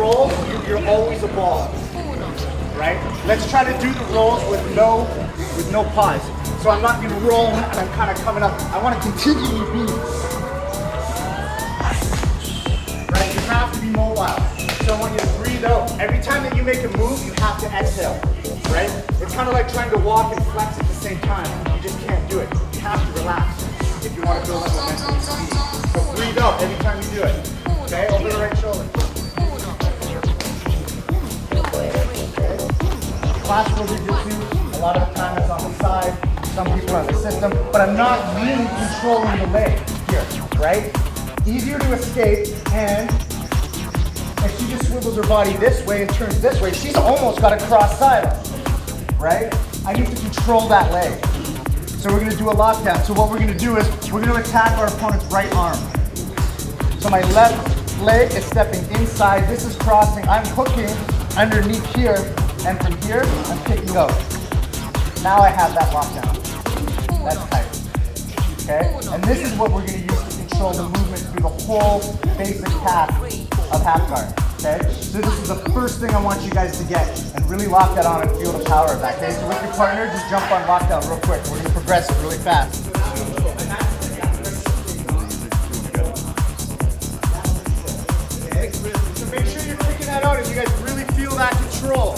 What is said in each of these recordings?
rolls, you're always a ball, right? Let's try to do the rolls with no pause. So I'm not gonna roll and I'm kind of coming up. I want to continually be, right? You have to be mobile. So I want you to breathe out. Every time that you make a move, you have to exhale, right? It's kind of like trying to walk and flex at the same time. You just can't do it. You have to relax if you want to build up momentum and speed. So breathe out every time you do it. Okay, over the right shoulder. Classical jiu-jitsu, a lot of the time it's on the side, some people are in the system, but I'm not really controlling the leg here, right? Easier to escape, and if she just swivels her body this way and turns this way, she's almost got a cross side, right? I need to control that leg. So we're gonna do a lockdown. So what we're gonna do is, we're gonna attack our opponent's right arm. So my left leg is stepping inside, this is crossing, I'm hooking underneath here, and from here, I'm kicking out. Now I have that lockdown. That's tight, okay? And this is what we're gonna use to control the movement through the whole basic path of half guard, okay? So this is the first thing I want you guys to get, and really lock that on and feel the power of that, okay? So with your partner, just jump on lockdown real quick. We're gonna progress it really fast. So make sure you're kicking that out and you guys really feel that control.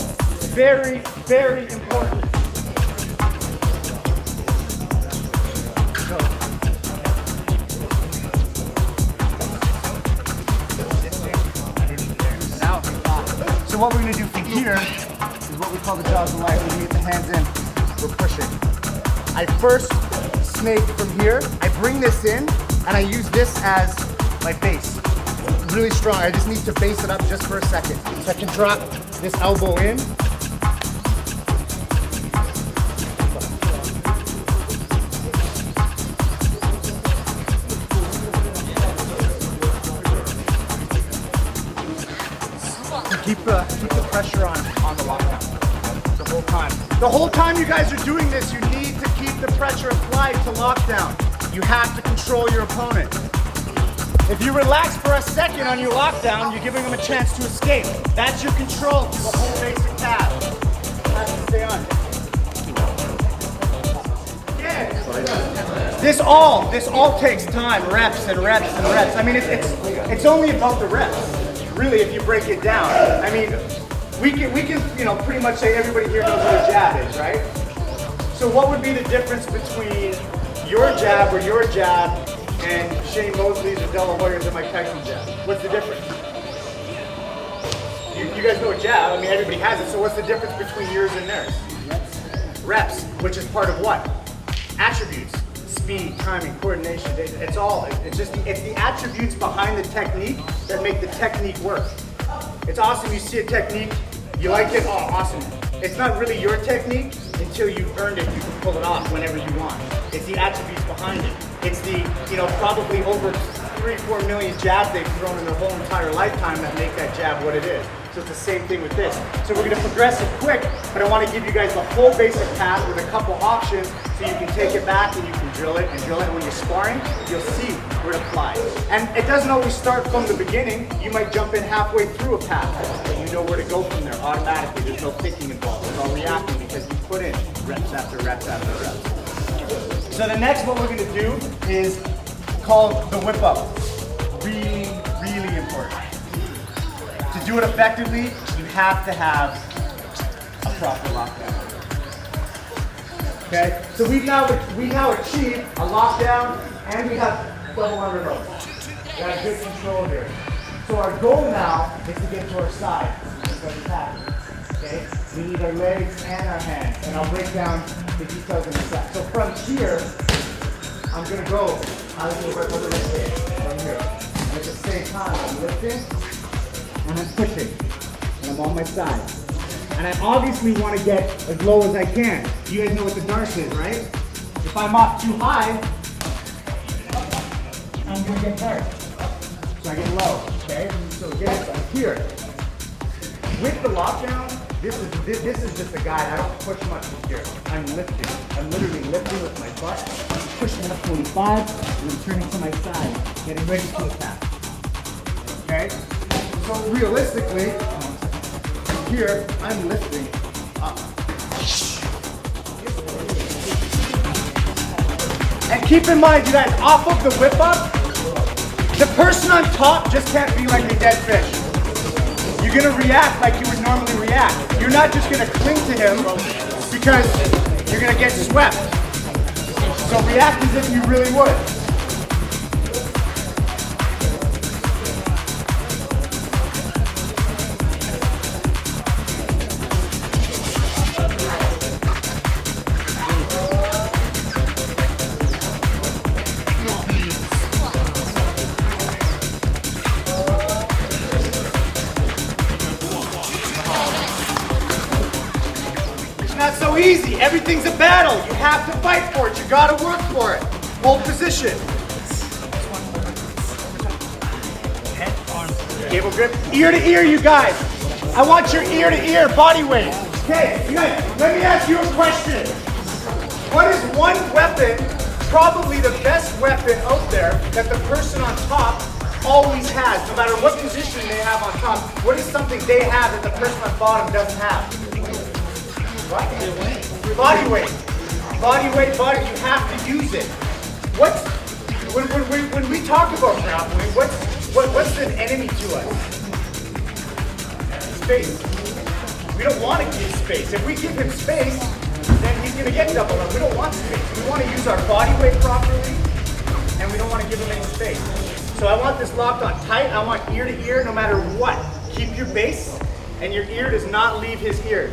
Very, very important. So what we're going to do from here is what we call the jaws of life. When we get the hands in, we're pushing. I first snake from here. I bring this in, and I use this as my base. Really strong. I just need to base it up just for a second. So I can drop this elbow in. Keep the pressure on the lockdown the whole time. The whole time you guys are doing this, you need to keep the pressure applied to lockdown. You have to control your opponent. If you relax for a second on your lockdown, you're giving them a chance to escape. That's your control to the whole basic path. You have to stay on. Yeah. This all takes time, reps and reps and reps. I mean, it's only about the reps. Really, if you break it down. I mean, we can pretty much say everybody here knows what a jab is, right? So what would be the difference between your jab and Shane Mosley's or De La Hoya's or Mike Tyson's jab? What's the difference? You guys know a jab. I mean, everybody has it. So what's the difference between yours and theirs? Reps, which is part of what? Attributes. Speed, timing, coordination, it's the attributes behind the technique that make the technique work. It's awesome, you see a technique, you like it, oh awesome. It's not really your technique until you've earned it, you can pull it off whenever you want. It's the attributes behind it. It's the, probably over 3-4 million jabs they've thrown in their whole entire lifetime that make that jab what it is. So it's the same thing with this. So we're gonna progress it quick, but I wanna give you guys the whole basic path with a couple options so you can take it back and you can drill it and drill it. And when you're sparring, you'll see where to apply. And it doesn't always start from the beginning. You might jump in halfway through a path, but you know where to go from there automatically. There's no thinking involved. It's all reacting because you put in reps after reps after reps. So the next what we're gonna do is called the whip up. Really, really important. To do it effectively, you have to have a proper lockdown. Okay? So we now achieved a lockdown and we have double underhook. We got good control here. So our goal now is to get to our side. Okay? We need our legs and our hands. And I'll break down the details in a sec. So from here, I'm gonna go. I was gonna work with the wrist from here. And at the same time, I'm lifting. And I'm pushing, and I'm on my side. And I obviously want to get as low as I can. You guys know what the darce is, right? If I'm up too high, I'm going to get dark. So I get low, okay? So again, I'm here. With the lockdown, this is just a guide. I don't push much from here. I'm lifting. I'm literally lifting with my butt. I'm pushing up 45, and I'm turning to my side, getting ready to attack. Okay? So realistically, here, I'm lifting up. And keep in mind, you guys, off of the whip up, the person on top just can't be like a dead fish. You're gonna react like you would normally react. You're not just gonna cling to him because you're gonna get swept. So react as if you really would. Not so easy. Everything's a battle. You have to fight for it. You gotta work for it. Hold position. Cable grip. Ear to ear, you guys. I want your ear to ear body weight. Okay, you guys, let me ask you a question. What is one weapon, probably the best weapon out there, that the person on top always has, no matter what position they have on top? What is something they have that the person on bottom doesn't have? What? Body weight. Body weight, body, you have to use it. When we talk about grappling, what's an enemy to us? Space. We don't want to give space. If we give him space, then he's going to get doubled up. We don't want space. We want to use our body weight properly, and we don't want to give him any space. So I want this locked on tight. I want ear to ear no matter what. Keep your base, and your ear does not leave his ear.